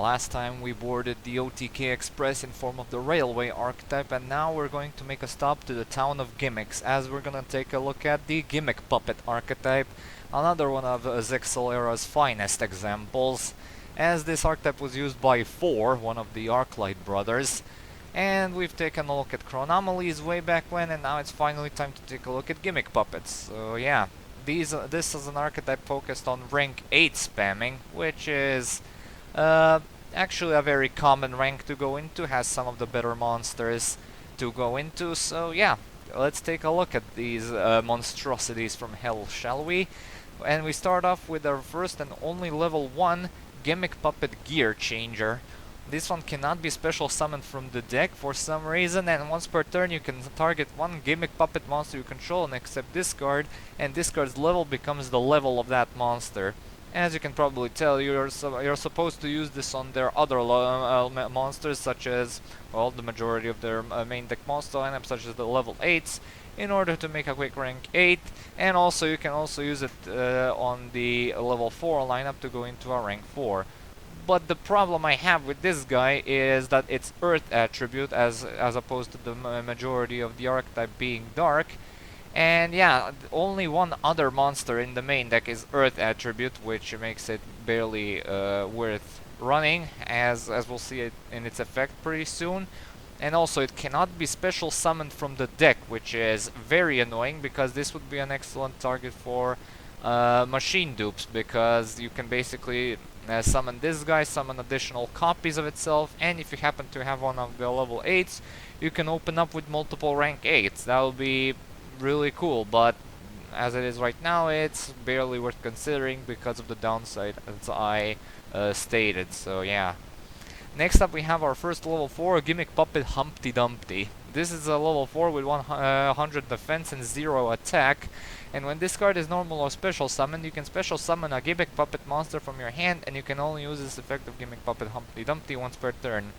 Last time we boarded the OTK Express in form of the railway archetype, and now we're going to make a stop to the town of Gimmicks, as we're gonna take a look at the Gimmick Puppet archetype, another one of Zexal era's finest examples, as this archetype was used by one of the Archetype brothers. And we've taken a look at Chronomalies way back when, and now it's finally time to take a look at Gimmick Puppets. So yeah, this is an archetype focused on rank 8 spamming, which is actually a very common rank to go into, has some of the better monsters to go into. So yeah, let's take a look at these monstrosities from hell, shall we? And we start off with our first and only level 1 Gimmick Puppet Gear Changer. This one cannot be special summoned from the deck for some reason, and once per turn you can target one Gimmick Puppet monster you control and accept discard, and discard's level becomes the level of that monster. As you can probably tell, you're supposed to use this on their other monsters, such as, well, the majority of their main deck monster lineup, such as the level 8s, in order to make a quick rank 8, and also you can also use it on the level 4 lineup to go into a rank 4. But the problem I have with this guy is that it's Earth attribute as opposed to the majority of the archetype being Dark. And yeah, only one other monster in the main deck is Earth attribute, which makes it barely worth running, as we'll see it in its effect pretty soon. And also it cannot be special summoned from the deck, which is very annoying, because this would be an excellent target for machine dupes, because you can basically summon this guy, summon additional copies of itself, and if you happen to have one of the level 8s, you can open up with multiple rank 8s. That will be really cool, but as it is right now, it's barely worth considering because of the downside, as I stated. So yeah. Next up we have our first level 4 Gimmick Puppet Humpty Dumpty. This is a level 4 with 100 defense and 0 attack, and when this card is normal or special summoned, you can special summon a Gimmick Puppet monster from your hand, and you can only use this effect of Gimmick Puppet Humpty Dumpty once per turn.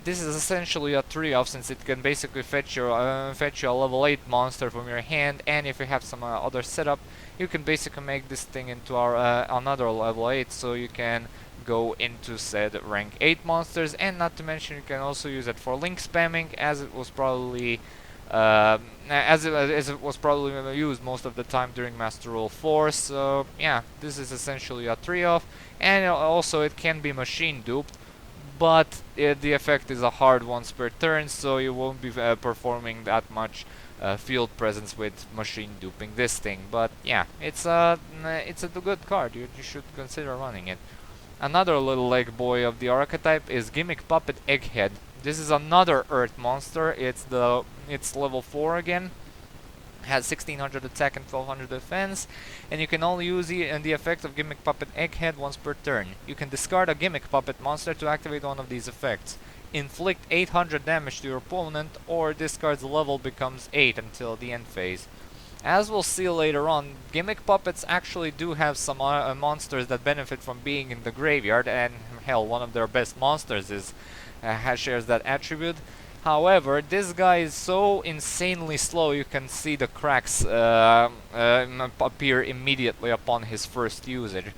This is essentially a 3-off, since it can basically fetch you a level 8 monster from your hand, and if you have some other setup, you can basically make this thing into another level 8, so you can go into said rank 8 monsters. And not to mention, you can also use it for link spamming, as it was probably used most of the time during Master Rule 4. So yeah, this is essentially a 3-off, and also it can be machine duped, but the effect is a hard once per turn, so you won't be performing that much field presence with machine duping this thing. But yeah, it's a good card. You should consider running it. Another little leg boy of the archetype is Gimmick Puppet Egghead. This is another Earth monster. It's level 4 again. Has 1600 attack and 1200 defense, and you can only use the effect of Gimmick Puppet Egghead once per turn. You can discard a Gimmick Puppet monster to activate one of these effects. Inflict 800 damage to your opponent, or discard's level becomes 8 until the end phase. As we'll see later on, Gimmick Puppets actually do have some monsters that benefit from being in the graveyard, and hell, one of their best monsters shares that attribute. However, this guy is so insanely slow, you can see the cracks appear immediately upon his first usage.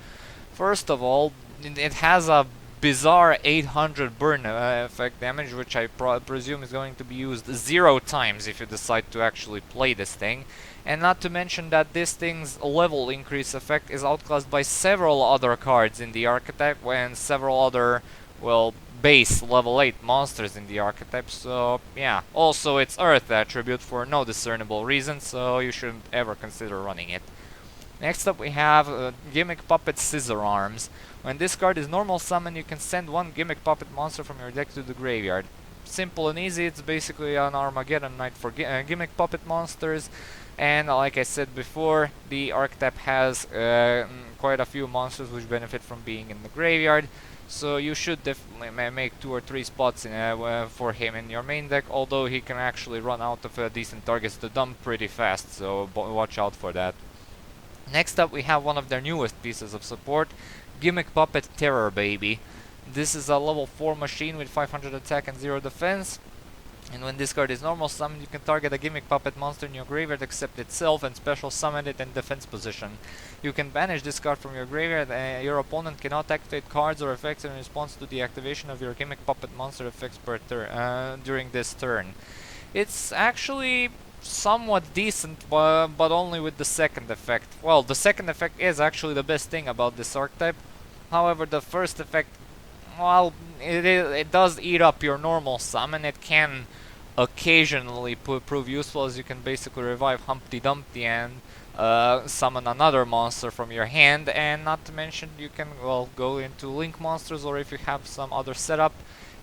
First of all, it has a bizarre 800 burn effect damage, which I presume is going to be used 0 times if you decide to actually play this thing. And not to mention that this thing's level increase effect is outclassed by several other cards in the archetype, and several other, well, base level 8 monsters in the archetype. So yeah, also it's Earth attribute for no discernible reason, so you shouldn't ever consider running it. Next up we have Gimmick Puppet Scizor Arms. When this card is normal summon, you can send one Gimmick Puppet monster from your deck to the graveyard. Simple and easy. It's basically an Armageddon Night for Gimmick Puppet monsters, and like I said before, the archetype has quite a few monsters which benefit from being in the graveyard. So you should definitely make 2 or 3 spots for him in your main deck, although he can actually run out of decent targets to dump pretty fast, so watch out for that. Next up we have one of their newest pieces of support, Gimmick Puppet Terror Baby. This is a level 4 machine with 500 attack and 0 defense. And when this card is normal summoned, you can target a Gimmick Puppet monster in your graveyard except itself and special summon it in defense position. You can banish this card from your graveyard, and your opponent cannot activate cards or effects in response to the activation of your Gimmick Puppet monster effects per during this turn. It's actually somewhat decent, but only with the second effect. Well, the second effect is actually the best thing about this archetype. However, the first effect, well, it does eat up your normal summon. It can occasionally prove useful, as you can basically revive Humpty Dumpty and summon another monster from your hand, and not to mention you can, well, go into link monsters, or if you have some other setup,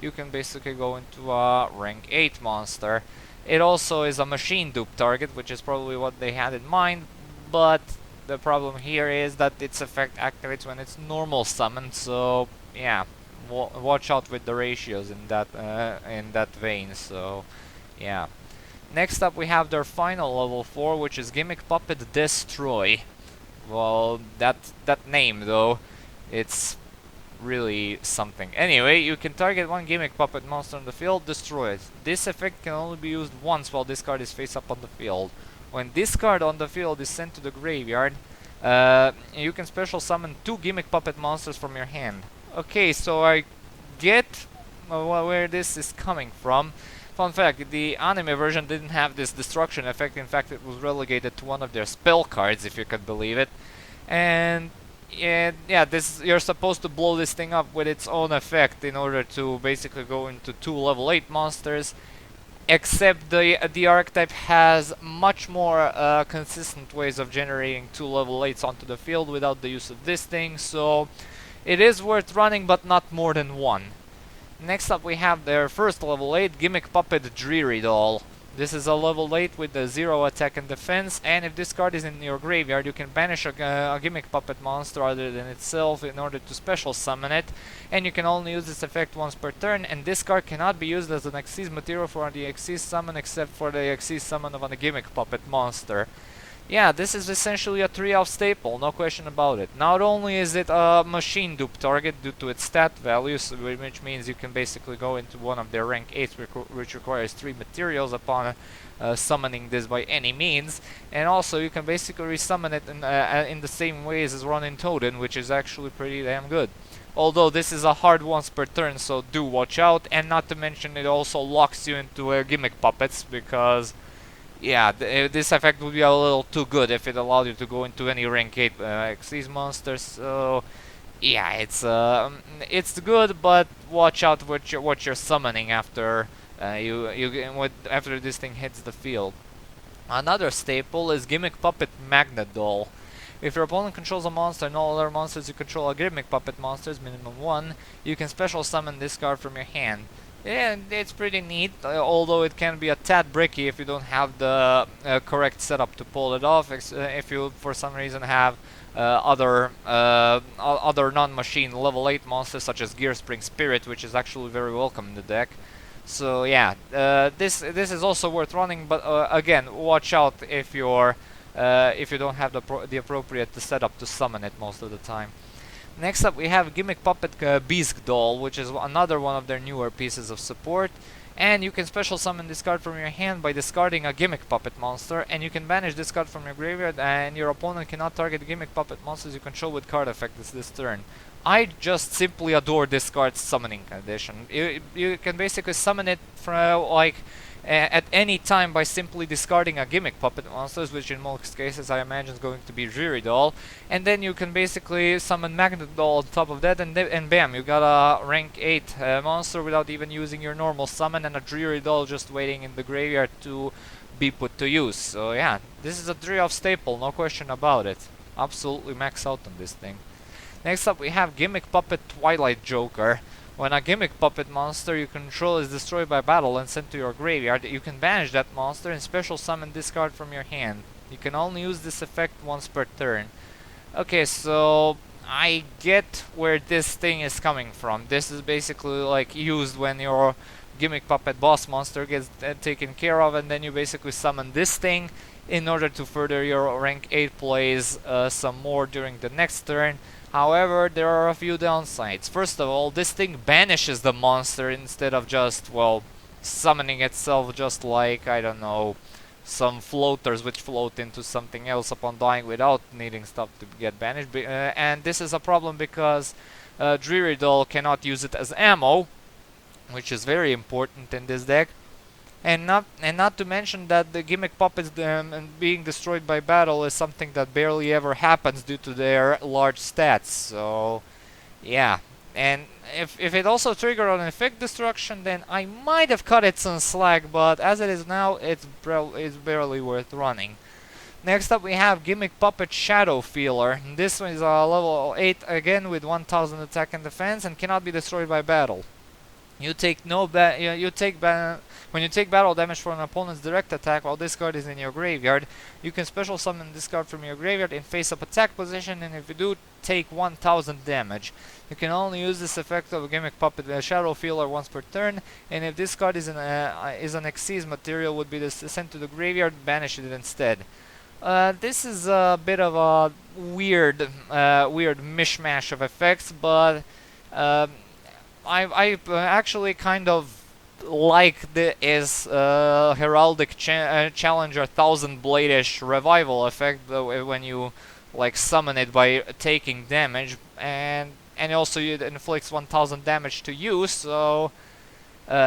you can basically go into a rank 8 monster. It also is a machine dupe target, which is probably what they had in mind, but the problem here is that its effect activates when it's normal summoned, so yeah, watch out with the ratios in that vein. So yeah. Next up we have their final level 4, which is Gimmick Puppet Destroy. Well, that name though, it's really something. Anyway, you can target one Gimmick Puppet monster on the field, destroy it. This effect can only be used once while this card is face up on the field. When this card on the field is sent to the graveyard, you can special summon 2 Gimmick Puppet monsters from your hand. Okay, so I get where this is coming from. Fun fact, the anime version didn't have this destruction effect. In fact, it was relegated to one of their spell cards, if you could believe it. And yeah, you're supposed to blow this thing up with its own effect in order to basically go into 2 level 8 monsters. Except the archetype has much more consistent ways of generating 2 level 8s onto the field without the use of this thing, so it is worth running, but not more than 1. Next up we have their first level 8, Gimmick Puppet Dreary Doll. This is a level 8 with a 0 attack and defense, and if this card is in your graveyard, you can banish a Gimmick Puppet monster other than itself in order to special summon it, and you can only use this effect once per turn, and this card cannot be used as an Xyz material for the Xyz summon except for the Xyz summon of a Gimmick Puppet monster. Yeah, this is essentially a 3-off staple, no question about it. Not only is it a machine dupe target due to its stat values, which means you can basically go into one of their rank 8s, which requires 3 materials upon summoning this by any means, and also you can basically resummon it in the same ways as Ronin Toden, which is actually pretty damn good. Although this is a hard once per turn, so do watch out, and not to mention it also locks you into Gimmick Puppets, because yeah, this effect would be a little too good if it allowed you to go into any rank 8 Xyz monsters. So yeah, it's good, but watch out what you're summoning after after this thing hits the field. Another staple is Gimmick Puppet Magna Doll. If your opponent controls a monster and all other monsters you control are Gimmick Puppet monsters, minimum 1, you can special summon this card from your hand. Yeah, it's pretty neat, although it can be a tad bricky if you don't have the correct setup to pull it off. If you, for some reason, have other non-machine level 8 monsters such as Gearspring Spirit, which is actually very welcome in the deck. So yeah, this is also worth running, but again, watch out if you don't have the appropriate setup to summon it most of the time. Next up we have Gimmick Puppet Bisque Doll, which is another one of their newer pieces of support. And you can special summon this card from your hand by discarding a Gimmick Puppet monster, and you can banish this card from your graveyard, and your opponent cannot target Gimmick Puppet monsters you control with card effects this turn. I just simply adore this card's summoning condition. You can basically summon it from at any time by simply discarding a Gimmick Puppet monsters, which in most cases I imagine is going to be Dreary Doll, and then you can basically summon Magna Doll on top of that, and bam, you got a rank 8 monster without even using your normal summon, and a Dreary Doll just waiting in the graveyard to be put to use. So yeah, this is a 3-off staple, no question about it. Absolutely max out on this thing. Next up we have Gimmick Puppet Twilight Joker. When a Gimmick Puppet monster you control is destroyed by battle and sent to your graveyard, you can banish that monster and special summon this card from your hand. You can only use this effect once per turn. Okay, so I get where this thing is coming from. This is basically like used when your Gimmick Puppet boss monster gets taken care of, and then you basically summon this thing in order to further your rank 8 plays some more during the next turn. However, there are a few downsides. First of all, this thing banishes the monster instead of just, well, summoning itself just like, I don't know, some floaters which float into something else upon dying without needing stuff to get banished. And this is a problem because Dreary Doll cannot use it as ammo, which is very important in this deck. And not to mention that the Gimmick Puppets being destroyed by battle is something that barely ever happens due to their large stats. So, yeah. And if it also triggered on effect destruction, then I might have cut it some slack, but as it is now, it's barely worth running. Next up we have Gimmick Puppet Shadow Feeler. This one is a level 8 again with 1000 attack and defense and cannot be destroyed by battle. You take no when you take battle damage for an opponent's direct attack while this card is in your graveyard, you can special summon this card from your graveyard in face-up attack position, and if you do, take 1000 damage. You can only use this effect of Gimmick Puppet Shadow Feeler once per turn, and if this card is an Xyz material, would be sent to the graveyard, banish it instead. This is a bit of a weird mishmash of effects, but I actually kind of like the Heraldic Challenger 1000 Blade-ish revival effect when you like summon it by taking damage, and also it inflicts 1000 damage to you, so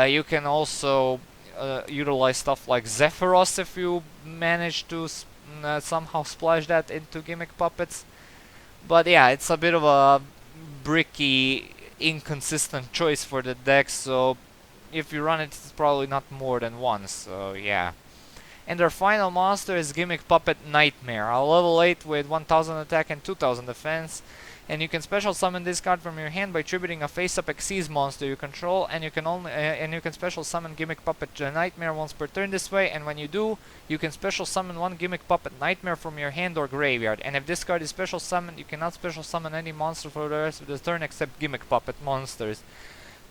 you can also utilize stuff like Zephyros if you manage to somehow splash that into Gimmick Puppets. But yeah, it's a bit of a bricky, inconsistent choice for the deck, so if you run it, it's probably not more than once, so yeah. And our final monster is Gimmick Puppet Nightmare, a level 8 with 1000 attack and 2000 defense. And you can special summon this card from your hand by tributing a face-up Xyz monster you control, and you can special summon Gimmick Puppet Nightmare once per turn this way, and when you do, you can special summon one Gimmick Puppet Nightmare from your hand or graveyard. And if this card is special summoned, you cannot special summon any monster for the rest of the turn except Gimmick Puppet monsters.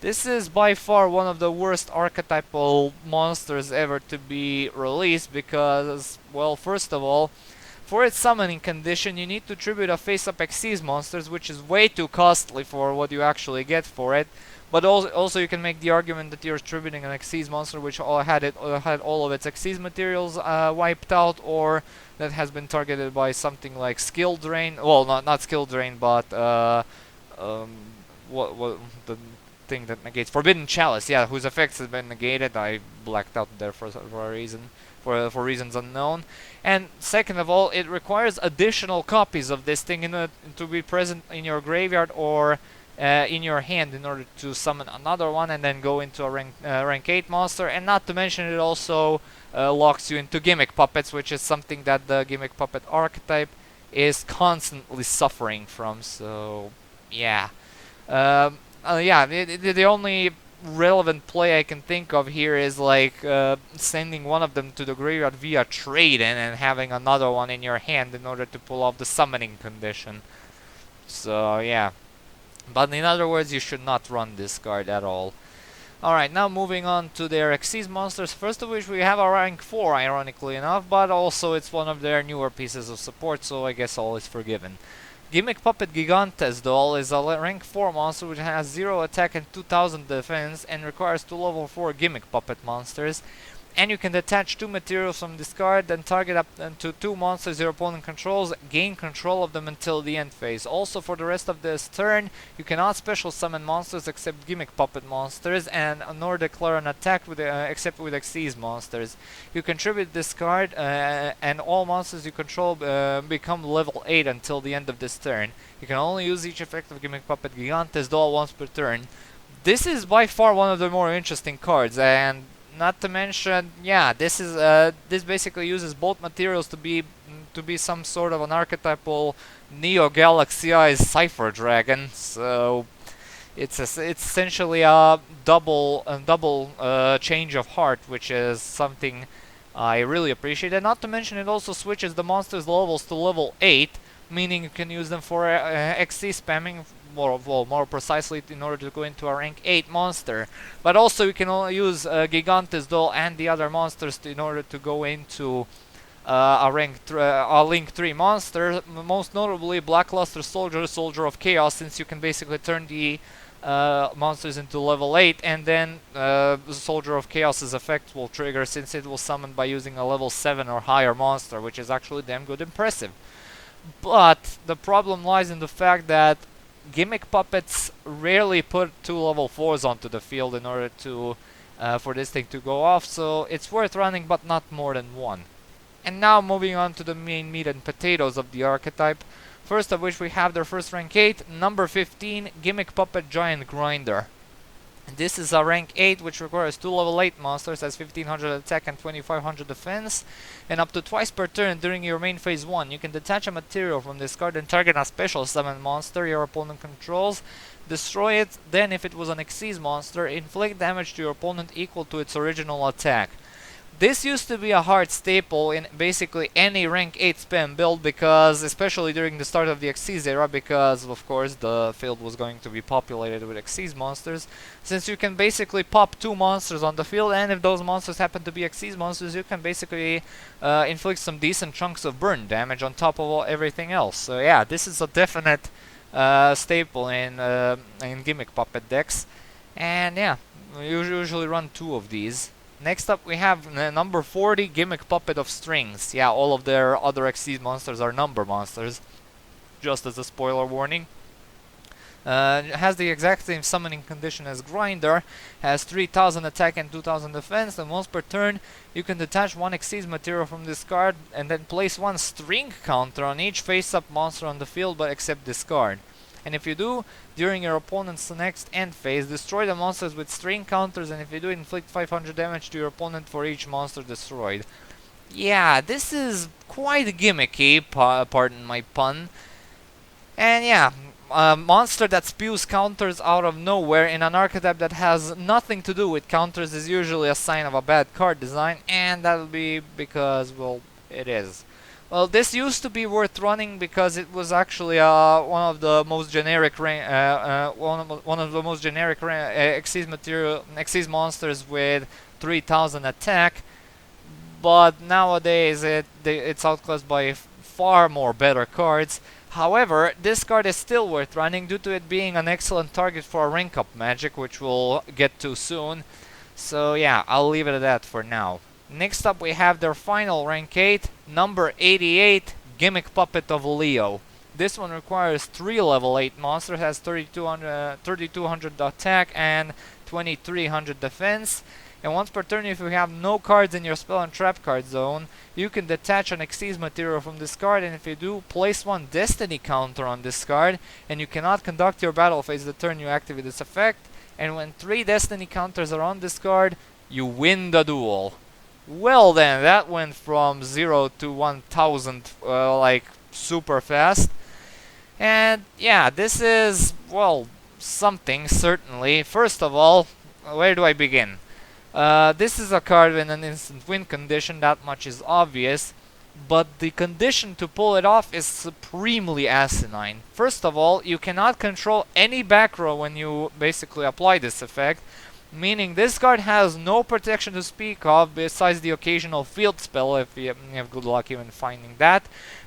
This is by far one of the worst archetypal monsters ever to be released because, well, first of all, for its summoning condition, you need to tribute a face-up Xyz monsters, which is way too costly for what you actually get for it. But also you can make the argument that you're tributing an Xyz monster which had all of its Xyz materials wiped out, or that has been targeted by something like Skill Drain. Well, not Skill Drain, but what the thing that negates Forbidden Chalice, yeah, whose effects have been negated. I blacked out there for a reason, for reasons unknown. And second of all, it requires additional copies of this thing to be present in your graveyard or in your hand in order to summon another one and then go into a rank 8 monster. And not to mention, it also locks you into Gimmick Puppets, which is something that the Gimmick Puppet archetype is constantly suffering from. So yeah. Yeah, the only relevant play I can think of here is like sending one of them to the graveyard via trade and having another one in your hand in order to pull off the summoning condition. So yeah. But in other words, you should not run this card at all. Alright, now moving on to their Xyz monsters, first of which we have a rank 4, ironically enough, but also it's one of their newer pieces of support, so I guess all is forgiven. Gimmick Puppet Gigantes doll is a rank 4 monster which has 0 attack and 2000 defense and requires 2 level 4 Gimmick Puppet monsters. And you can detach 2 materials from this card and target up to 2 monsters your opponent controls, gain control of them until the end phase. Also, for the rest of this turn, you cannot special summon monsters except Gimmick Puppet monsters, and nor declare an attack except with Xyz monsters. You contribute this card, and all monsters you control become level 8 until the end of this turn. You can only use each effect of Gimmick Puppet Gigantes doll once per turn. This is by far one of the more interesting cards, and not to mention, yeah, this basically uses both materials to be some sort of an archetypal Neo Galaxy Eyes Cipher Dragon. So it's essentially a double change of heart, which is something I really appreciate. And not to mention, it also switches the monsters' levels to level 8, meaning you can use them for XC spamming. More precisely, in order to go into a rank 8 monster. But also you can use Gigantes doll and the other monsters in order to go into a link 3 monster, most notably Blackluster Soldier, Soldier of Chaos, since you can basically turn the monsters into level 8, and then Soldier of Chaos's effect will trigger since it was summoned by using a level 7 or higher monster, which is actually damn good impressive. But the problem lies in the fact that Gimmick Puppets rarely put 2 level 4s onto the field in order to for this thing to go off, so it's worth running but not more than 1. And now moving on to the main meat and potatoes of the archetype. First of which we have their first rank 8, number 15, Gimmick Puppet Giant Grinder. This is a rank 8 which requires 2 level 8 monsters, has 1500 attack and 2500 defense, and up to twice per turn during your main phase 1 you can detach a material from this card and target a special summon monster your opponent controls, destroy it, then if it was an Xyz monster, inflict damage to your opponent equal to its original attack. This used to be a hard staple in basically any rank 8 spam build, because especially during the start of the Xyz era, because of course the field was going to be populated with Xyz monsters, since you can basically pop 2 monsters on the field, and if those monsters happen to be Xyz monsters, you can basically inflict some decent chunks of burn damage on top of everything else. So yeah, this is a definite staple in Gimmick Puppet decks, and yeah, we usually run 2 of these. Next up we have number 40, Gimmick Puppet of Strings. Yeah, all of their other Xyz monsters are number monsters, just as a spoiler warning. It has the exact same summoning condition as Grinder, has 3000 attack and 2000 defense, and once per turn you can detach 1 Xyz material from this card and then place 1 string counter on each face-up monster on the field but except this card. And if you do, during your opponent's next end phase, destroy the monsters with string counters, and if you do, inflict 500 damage to your opponent for each monster destroyed. Yeah, this is quite gimmicky, pardon my pun. And yeah, a monster that spews counters out of nowhere in an archetype that has nothing to do with counters is usually a sign of a bad card design, and that'll be because, well, it is. Well, this used to be worth running because it was actually one of the most generic Xyz monsters with 3000 attack. But nowadays it's outclassed by far more better cards. However, this card is still worth running due to it being an excellent target for a rank up magic, which we'll get to soon. So yeah, I'll leave it at that for now. Next up we have their final rank 8, number 88, Gimmick Puppet of Leo. This one requires 3 level 8 monsters, has 3200 attack and 2300 defense. And once per turn, if you have no cards in your spell and trap card zone, you can detach an Xyz material from this card, and if you do, place 1 destiny counter on this card, and you cannot conduct your battle phase the turn you activate this effect, and when 3 destiny counters are on this card, you win the duel. Well then, that went from 0 to 1000 like super fast. And yeah, this is, well, something certainly. First of all, where do I begin? This is a card with an instant win condition, that much is obvious, but the condition to pull it off is supremely asinine. First of all, you cannot control any back row when you basically apply this effect, meaning this card has no protection to speak of besides the occasional field spell if you have good luck even finding that,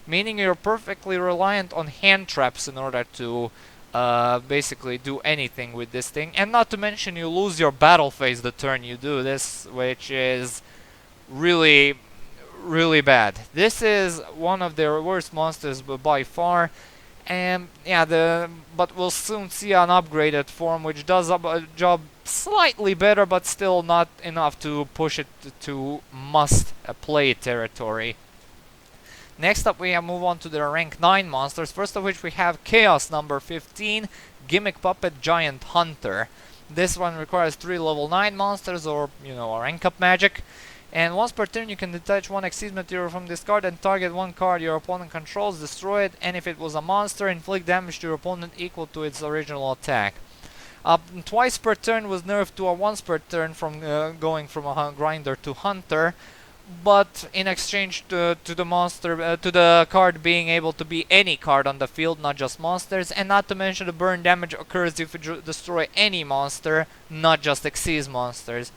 meaning you're perfectly reliant on hand traps in order to basically do anything with this thing, and not to mention you lose your battle phase the turn you do this, which is really bad. This is one of their worst monsters by far. And yeah, but we'll soon see an upgraded form which does a job slightly better, but still not enough to push it to must-play territory. Next up we move on to the rank 9 monsters, first of which we have Chaos number 15, Gimmick Puppet Giant Hunter. This one requires 3 level 9 monsters, or, you know, a rank up magic. And once per turn you can detach 1 Xyz material from this card and target 1 card your opponent controls, destroy it, and if it was a monster, inflict damage to your opponent equal to its original attack. Twice per turn was nerfed to a once per turn from going from a grinder to hunter, but in exchange to the card being able to be any card on the field, not just monsters, and not to mention the burn damage occurs if you destroy any monster, not just Xyz monsters.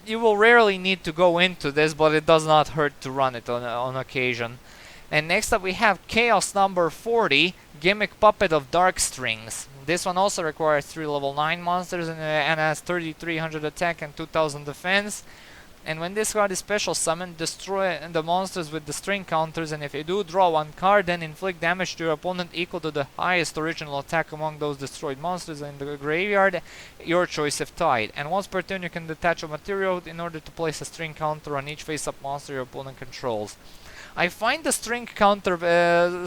You will rarely need to go into this, but it does not hurt to run it on occasion. And next up we have Chaos number 40, Gimmick Puppet of Dark Strings. This one also requires 3 level 9 monsters and has 3300 attack and 2000 defense. And when this card is special summoned, destroy the monsters with the string counters, and if you do draw one card, then inflict damage to your opponent equal to the highest original attack among those destroyed monsters in the graveyard, your choice if tied. And once per turn you can detach a material in order to place a string counter on each face-up monster your opponent controls. I find the string counter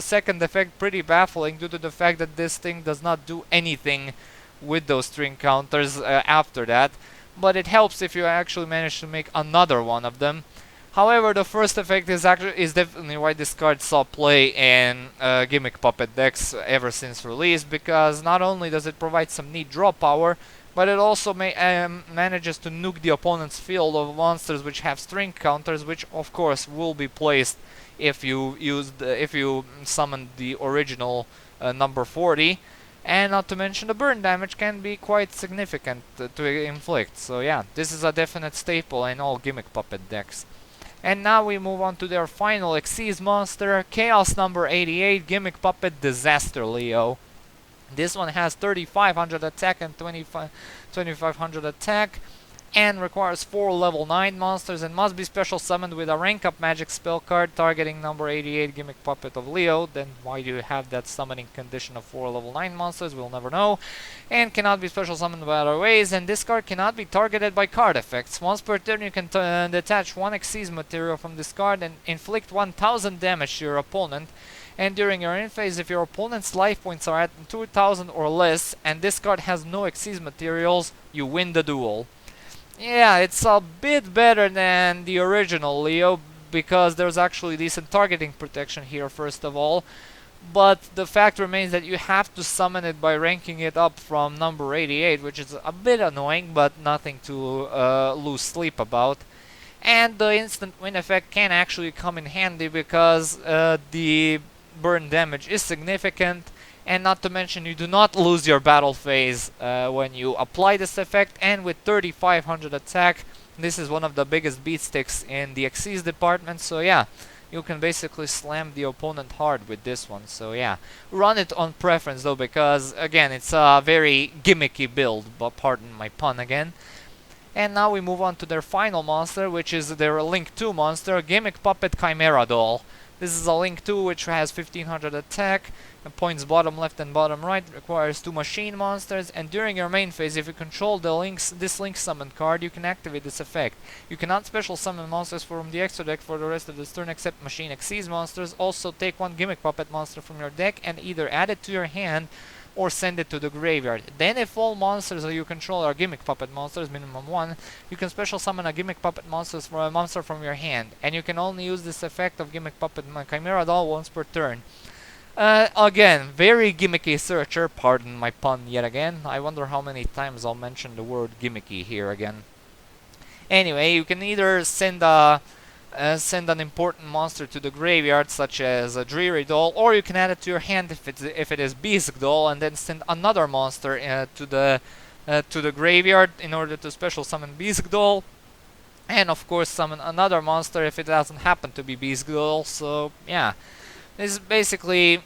second effect pretty baffling due to the fact that this thing does not do anything with those string counters after that. But it helps if you actually manage to make another one of them. However, the first effect is definitely why this card saw play in Gimmick Puppet decks ever since release, because not only does it provide some neat draw power, but it also manages to nuke the opponent's field of monsters which have string counters, which of course will be placed if you summon the original number 40. And not to mention the burn damage can be quite significant to inflict. So yeah, this is a definite staple in all Gimmick Puppet decks. And now we move on to their final Xyz monster, Chaos number 88, Gimmick Puppet Disaster Leo. This one has 3500 attack and 2500 attack, and requires 4 level 9 monsters and must be special summoned with a rank up magic spell card targeting number 88 Gimmick Puppet of Leo. Then why do you have that summoning condition of 4 level 9 monsters? We'll never know. And cannot be special summoned by other ways, and this card cannot be targeted by card effects. Once per turn you can detach one Xyz material from this card and inflict 1000 damage to your opponent. And during your end phase, if your opponent's life points are at 2000 or less and this card has no Xyz materials, you win the duel. Yeah, it's a bit better than the original Leo, because there's actually decent targeting protection here first of all, but the fact remains that you have to summon it by ranking it up from number 88, which is a bit annoying, but nothing to lose sleep about. And the instant win effect can actually come in handy because the burn damage is significant. And not to mention, you do not lose your battle phase when you apply this effect, and with 3500 attack, this is one of the biggest beatsticks in the Xyz department, so yeah, you can basically slam the opponent hard with this one, so yeah. Run it on preference though, because again, it's a very gimmicky build, but pardon my pun again. And now we move on to their final monster, which is their Link 2 monster, Gimmick Puppet Chimera Doll. This is a Link 2 which has 1500 attack, and points bottom left and bottom right, requires 2 machine monsters, and during your main phase, if you control this Link summon card, you can activate this effect. You cannot special summon monsters from the extra deck for the rest of this turn except machine Xyz monsters. Also take one Gimmick Puppet monster from your deck and either add it to your hand or send it to the graveyard. Then if all monsters that you control are Gimmick Puppet monsters, minimum 1, you can special summon a Gimmick Puppet monster from your hand. And you can only use this effect of Gimmick Puppet Chimera Doll once per turn. Again, very gimmicky searcher, pardon my pun yet again. I wonder how many times I'll mention the word gimmicky here again. Anyway, you can either send an important monster to the graveyard, such as a Dreary Doll, or you can add it to your hand if it is Bisque Doll, and then send another monster to the graveyard in order to special summon Bisque Doll, and of course summon another monster if it doesn't happen to be Bisque Doll. So yeah, this basically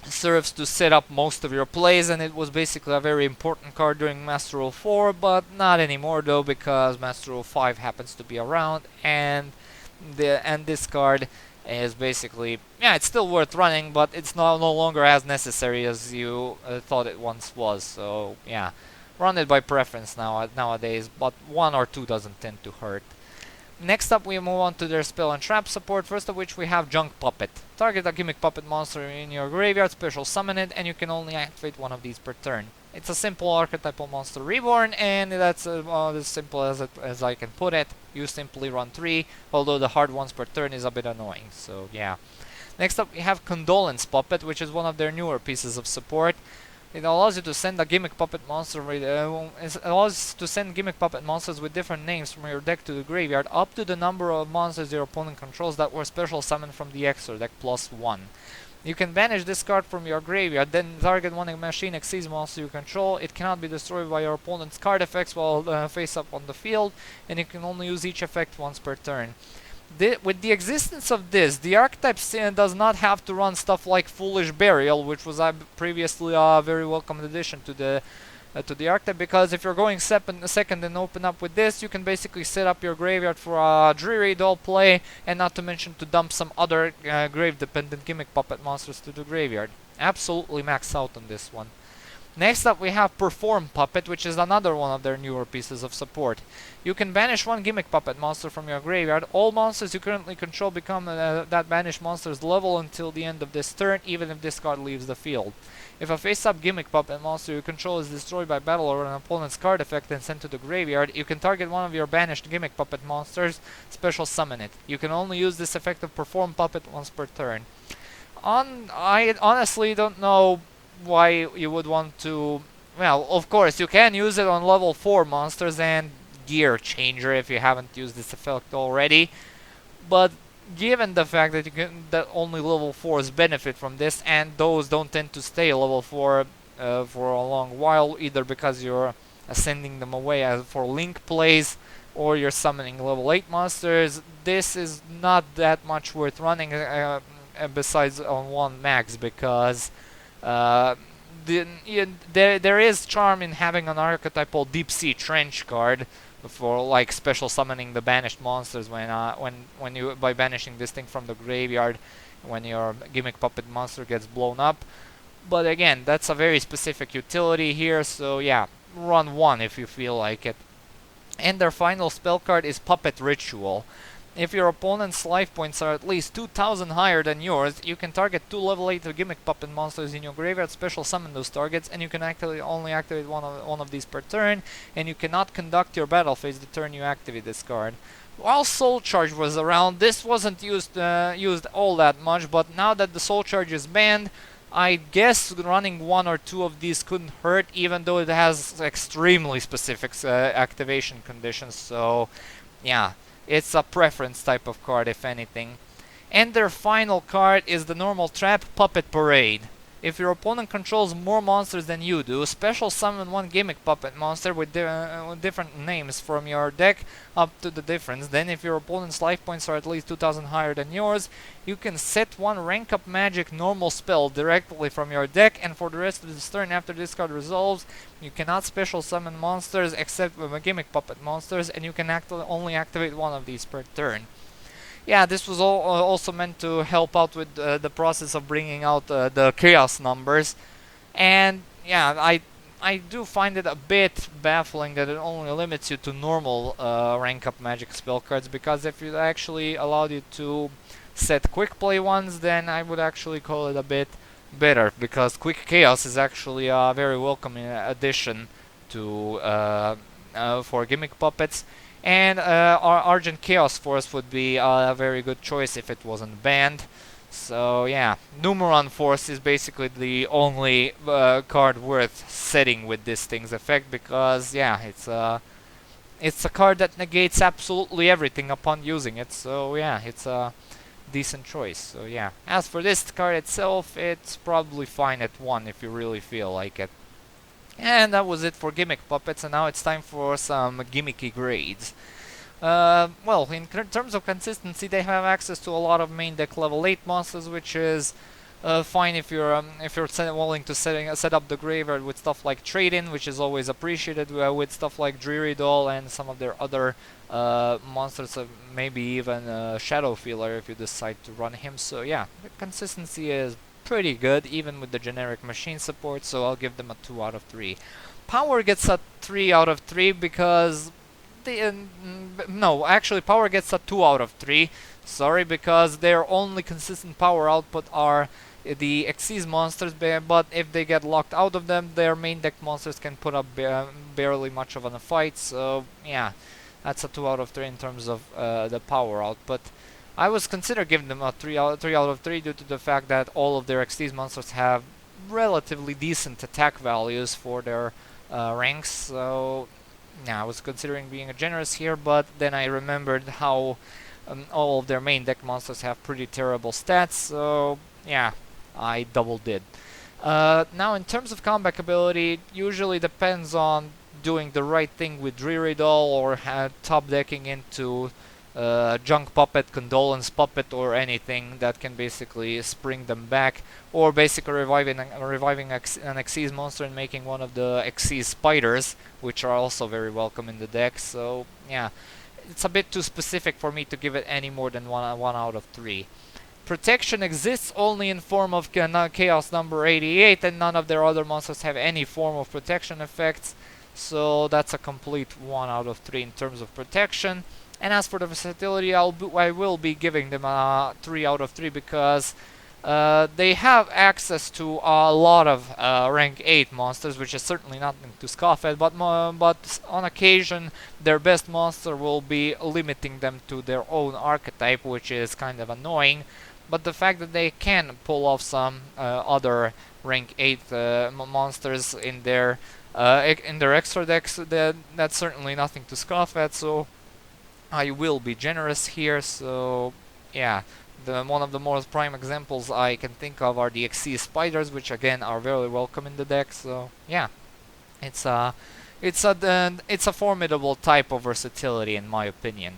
serves to set up most of your plays, and it was basically a very important card during Master Rule 4, but not anymore though, because Master Rule 5 happens to be around, and this card is basically, yeah, it's still worth running, but it's no longer as necessary as you thought it once was. So yeah, run it by preference nowadays, but 1 or 2 doesn't tend to hurt. Next up we move on to their spell and trap support, first of which we have Junk Puppet. Target a Gimmick Puppet monster in your graveyard, special summon it, and you can only activate one of these per turn. It's a simple archetypal monster reborn, and that's as simple as I can put it. You simply run 3, although the hard ones per turn is a bit annoying, so yeah. Next up we have Condolence Puppet, which is one of their newer pieces of support. It allows you to send a Gimmick Puppet monster Gimmick Puppet monsters with different names from your deck to the graveyard, up to the number of monsters your opponent controls that were special summoned from the extra deck plus 1. You can banish this card from your graveyard, then target one machine Xyz monster you control. It cannot be destroyed by your opponent's card effects while face up on the field, and you can only use each effect once per turn. With the existence of this, the Archetype does not have to run stuff like Foolish Burial, which was previously a very welcome addition to the Archetype, because if you're going second and open up with this, you can basically set up your graveyard for a Dreary Doll play, and not to mention to dump some other grave-dependent Gimmick Puppet monsters to the graveyard. Absolutely max out on this one. Next up we have Perform Puppet, which is another one of their newer pieces of support. You can banish one Gimmick Puppet monster from your graveyard. All monsters you currently control become that banished monster's level until the end of this turn, even if this card leaves the field. If a face-up Gimmick Puppet monster you control is destroyed by battle or an opponent's card effect and sent to the graveyard, you can target one of your banished Gimmick Puppet monsters, special summon it. You can only use this effect of Perform Puppet once per turn. I honestly don't know why you would want to... Well, of course, you can use it on level 4 monsters and Gear Changer if you haven't used this effect already, but given the fact that only level 4s benefit from this, and those don't tend to stay level 4 for a long while, either because you're sending them away for link plays or you're summoning level 8 monsters, this is not that much worth running besides on 1 max, because there is charm in having an archetypal Deep Sea Trench card for like special summoning the banished monsters when you by banishing this thing from the graveyard when your Gimmick Puppet monster gets blown up. But again, that's a very specific utility here, so yeah, run 1 if you feel like it. And their final spell card is Puppet Ritual. If your opponent's life points are at least 2,000 higher than yours, you can target 2 level 8 Gimmick Puppet monsters in your graveyard, special summon those targets, and you can only activate one of these per turn, and you cannot conduct your battle phase the turn you activate this card. While Soul Charge was around, this wasn't used all that much, but now that the Soul Charge is banned, I guess running 1 or 2 of these couldn't hurt, even though it has extremely specific activation conditions, so yeah. It's a preference type of card, if anything. And their final card is the normal trap, Puppet Parade. If your opponent controls more monsters than you do, special summon 1 Gimmick Puppet monster with different names from your deck up to the difference. Then if your opponent's life points are at least 2,000 higher than yours, you can set 1 rank up magic normal spell directly from your deck, and for the rest of this turn after this card resolves, you cannot special summon monsters except Gimmick Puppet monsters, and you can only activate 1 of these per turn. Yeah, this was also meant to help out with the process of bringing out the chaos numbers, and yeah, I do find it a bit baffling that it only limits you to normal rank up magic spell cards, because if it actually allowed you to set quick play ones, then I would actually call it a bit better, because quick chaos is actually a very welcome addition to for Gimmick Puppets. And our Argent Chaos Force would be a very good choice if it wasn't banned. So yeah, Numeron Force is basically the only card worth setting with this thing's effect, because yeah, it's a card that negates absolutely everything upon using it. So yeah, it's a decent choice. So yeah, as for this card itself, it's probably fine at 1 if you really feel like it. And that was it for Gimmick Puppets, and now it's time for some gimmicky grades. Well, in terms of consistency, they have access to a lot of main deck level 8 monsters, which is fine if you're willing to set up the graveyard with stuff like Trade-In, which is always appreciated, with stuff like Dreary Doll and some of their other monsters, maybe even Shadow Feeler if you decide to run him. So yeah, the consistency is pretty good, even with the generic machine support, so I'll give them a 2 out of 3. Power gets a 3 out of 3 because... no, actually Power gets a 2 out of 3, sorry, because their only consistent power output are the Xyz monsters, but if they get locked out of them, their main deck monsters can put up barely much of a fight, so yeah, that's a 2 out of 3 in terms of the power output. I was consider giving them a 3 out of 3 due to the fact that all of their XT's monsters have relatively decent attack values for their ranks, so yeah, I was considering being generous here, but then I remembered how all of their main deck monsters have pretty terrible stats, so yeah, I double did. Now in terms of comeback ability, usually depends on doing the right thing with Dreary Doll or top decking into Junk Puppet, Condolence Puppet, or anything that can basically spring them back, or basically reviving an Xyz monster and making one of the Xyz spiders, which are also very welcome in the deck. So yeah, it's a bit too specific for me to give it any more than one out of 3. Protection exists only in form of Chaos number 88, and none of their other monsters have any form of protection effects, so that's a complete 1 out of 3 in terms of protection. And as for the versatility, I will be giving them a 3 out of 3 because they have access to a lot of rank 8 monsters, which is certainly nothing to scoff at, but on occasion their best monster will be limiting them to their own archetype, which is kind of annoying. But the fact that they can pull off some other rank 8 monsters in their extra decks, that's certainly nothing to scoff at, so I will be generous here. So yeah, one of the most prime examples I can think of are the Xyz spiders, which again are very welcome in the deck. So yeah, it's a formidable type of versatility in my opinion.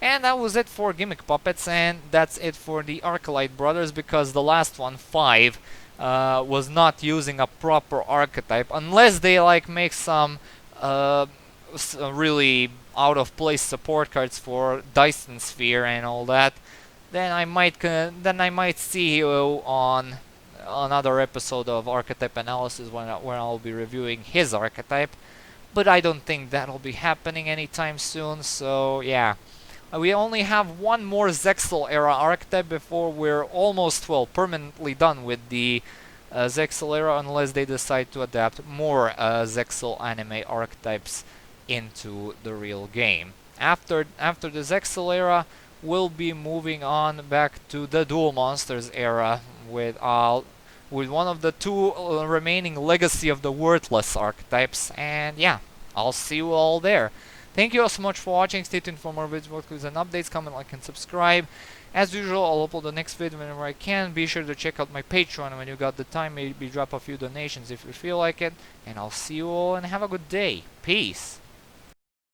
And that was it for Gimmick Puppets, and that's it for the Archetype brothers, because the last one, 5, was not using a proper archetype, unless they like make some really out of place support cards for Dyson Sphere and all that. Then I might see you on another episode of Archetype Analysis when I'll be reviewing his archetype. But I don't think that'll be happening anytime soon. So yeah. We only have one more Zexal era archetype before we're almost, well, permanently done with the Zexal era, unless they decide to adapt more Zexal anime archetypes into the real game. After the Zexal era, we'll be moving on back to the Dual Monsters era with one of the 2 remaining Legacy of the Worthless archetypes, and yeah, I'll see you all there. Thank you all so much for watching. Stay tuned for more videos and updates. Comment, like, and subscribe. As usual, I'll upload the next video whenever I can. Be sure to check out my Patreon when you got the time. Maybe drop a few donations if you feel like it. And I'll see you all and have a good day. Peace.